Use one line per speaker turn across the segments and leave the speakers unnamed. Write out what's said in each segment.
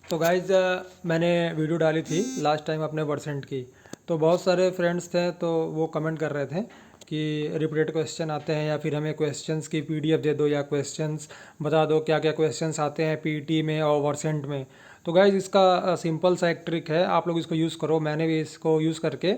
तो गाइज मैंने वीडियो डाली थी लास्ट टाइम अपने परसेंट की। तो बहुत सारे फ्रेंड्स थे तो वो कमेंट कर रहे थे कि रिपीटेड क्वेश्चन आते हैं या फिर हमें क्वेश्चंस की पीडीएफ दे दो या क्वेश्चंस बता दो क्या क्या क्वेश्चंस आते हैं पीटी में और वर्सेंट में। तो गाइज इसका सिंपल सा एक ट्रिक है, आप लोग इसको यूज़ करो। मैंने भी इसको यूज़ करके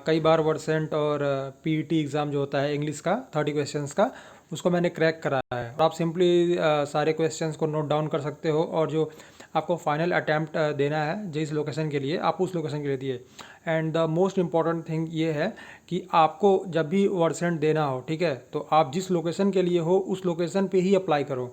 कई बार वर्सेंट और पीटी एग्ज़ाम जो होता है इंग्लिश का 30 क्वेश्चंस का, उसको मैंने क्रैक करा है। और आप सिंपली सारे क्वेश्चंस को नोट डाउन कर सकते हो और जो आपको फाइनल अटैम्प्ट देना है जिस लोकेशन के लिए, आप उस लोकेशन के लिए दिए। And the most important thing ये है कि आपको जब भी वर्सेंट देना हो, ठीक है, तो आप जिस लोकेशन के लिए हो उस लोकेशन पे ही अप्लाई करो।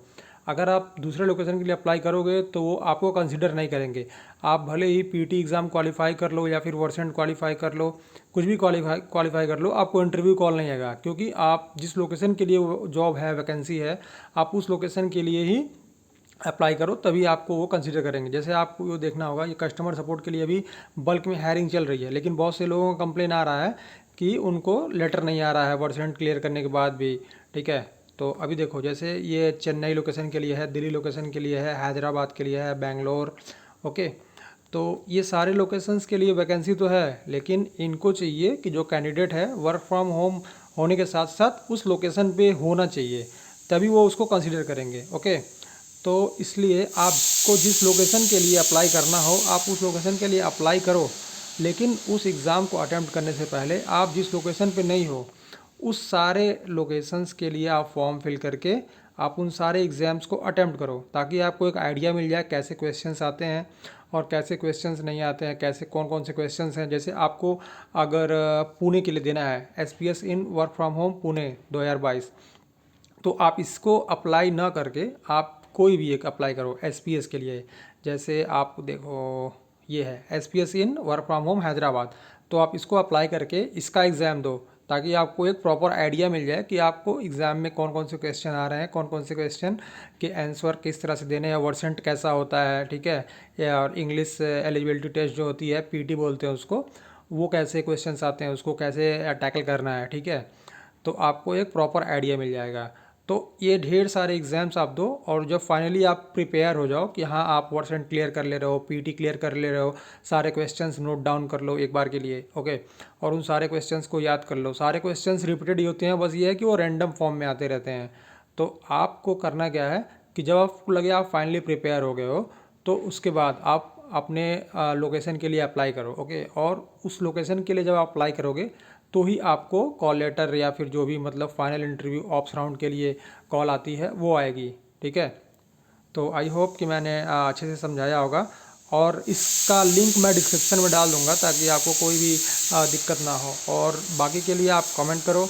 अगर आप दूसरे लोकेशन के लिए अप्लाई करोगे तो वो आपको कंसिडर नहीं करेंगे। आप भले ही पीटी एग्ज़ाम क्वालिफाई कर लो या फिर वर्सेंट क्वालिफाई कर लो, कुछ भी क्वालिफाई कर लो, आपको इंटरव्यू कॉल नहीं आएगा, क्योंकि आप जिस लोकेशन के लिए वो जॉब है, वैकेंसी है, आप उस लोकेशन के लिए ही अप्लाई करो, तभी आपको वो कंसीडर करेंगे। जैसे आपको देखना होगा, ये कस्टमर सपोर्ट के लिए अभी बल्क में हायरिंग चल रही है, लेकिन बहुत से लोगों का कंप्लेन आ रहा है कि उनको लेटर नहीं आ रहा है परसेंट क्लियर करने के बाद भी। ठीक है, तो अभी देखो, जैसे ये चेन्नई लोकेशन के लिए है, दिल्ली लोकेशन के लिए है, हैदराबाद के लिए है, बेंगलोर। ओके, तो ये सारे लोकेशंस के लिए वैकेंसी तो है, लेकिन इनको चाहिए कि जो कैंडिडेट है वर्क फ्रॉम होम होने के साथ साथ उस लोकेशन पे होना चाहिए, तभी वो उसको कंसीडर करेंगे। ओके, तो इसलिए आपको जिस लोकेशन के लिए अप्लाई करना हो आप उस लोकेशन के लिए अप्लाई करो, लेकिन उस एग्ज़ाम को अटैम्प्ट करने से पहले आप जिस लोकेशन पे नहीं हो उस सारे लोकेशंस के लिए आप फॉर्म फिल करके आप उन सारे एग्ज़ाम्स को अटैम्प्ट करो, ताकि आपको एक आइडिया मिल जाए कैसे क्वेश्चंस आते हैं और कैसे क्वेश्चंस नहीं आते हैं, कैसे कौन कौन से क्वेश्चंस हैं। जैसे आपको अगर पुणे के लिए देना है, SPS in work from home Pune 2022, तो आप इसको अप्लाई ना करके आप कोई भी एक अप्लाई करो एसपीएस के लिए। जैसे आप देखो, ये है SPS in work from home Hyderabad, तो आप इसको अप्लाई करके इसका एग्ज़ाम दो, ताकि आपको एक प्रॉपर आइडिया मिल जाए कि आपको एग्ज़ाम में कौन कौन से क्वेश्चन आ रहे हैं, कौन कौन से क्वेश्चन के आंसर किस तरह से देने हैं, वर्सेंट कैसा होता है, ठीक है, या और इंग्लिश एलिजिबिलिटी टेस्ट जो होती है पीटी बोलते हैं उसको, वो कैसे क्वेश्चंस आते हैं, उसको कैसे टैकल करना है। ठीक है, तो आपको एक प्रॉपर आइडिया मिल जाएगा। तो ये ढेर सारे एग्ज़ाम्स आप दो, और जब फाइनली आप प्रिपेयर हो जाओ कि हाँ आप वर्सेंट क्लियर कर ले रहे हो, पीटी क्लियर कर ले रहे हो, सारे क्वेश्चंस नोट डाउन कर लो एक बार के लिए। ओके, और उन सारे क्वेश्चंस को याद कर लो। सारे क्वेश्चंस रिपीटेड ही होते हैं, बस ये है कि वो रैंडम फॉर्म में आते रहते हैं। तो आपको करना क्या है कि जब आपको लगे आप फाइनली प्रिपेयर हो गए हो, तो उसके बाद आप अपने लोकेशन के लिए अप्लाई करो। ओके, और उस लोकेशन के लिए जब आप अप्लाई करोगे तो ही आपको कॉल लेटर या फिर जो भी मतलब फाइनल इंटरव्यू ऑप्स राउंड के लिए कॉल आती है वो आएगी। ठीक है, तो आई होप कि मैंने अच्छे से समझाया होगा, और इसका लिंक मैं डिस्क्रिप्शन में डाल दूंगा ताकि आपको कोई भी दिक्कत ना हो। और बाकी के लिए आप कमेंट करो,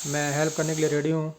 मैं हेल्प करने के लिए रेडी हूँ।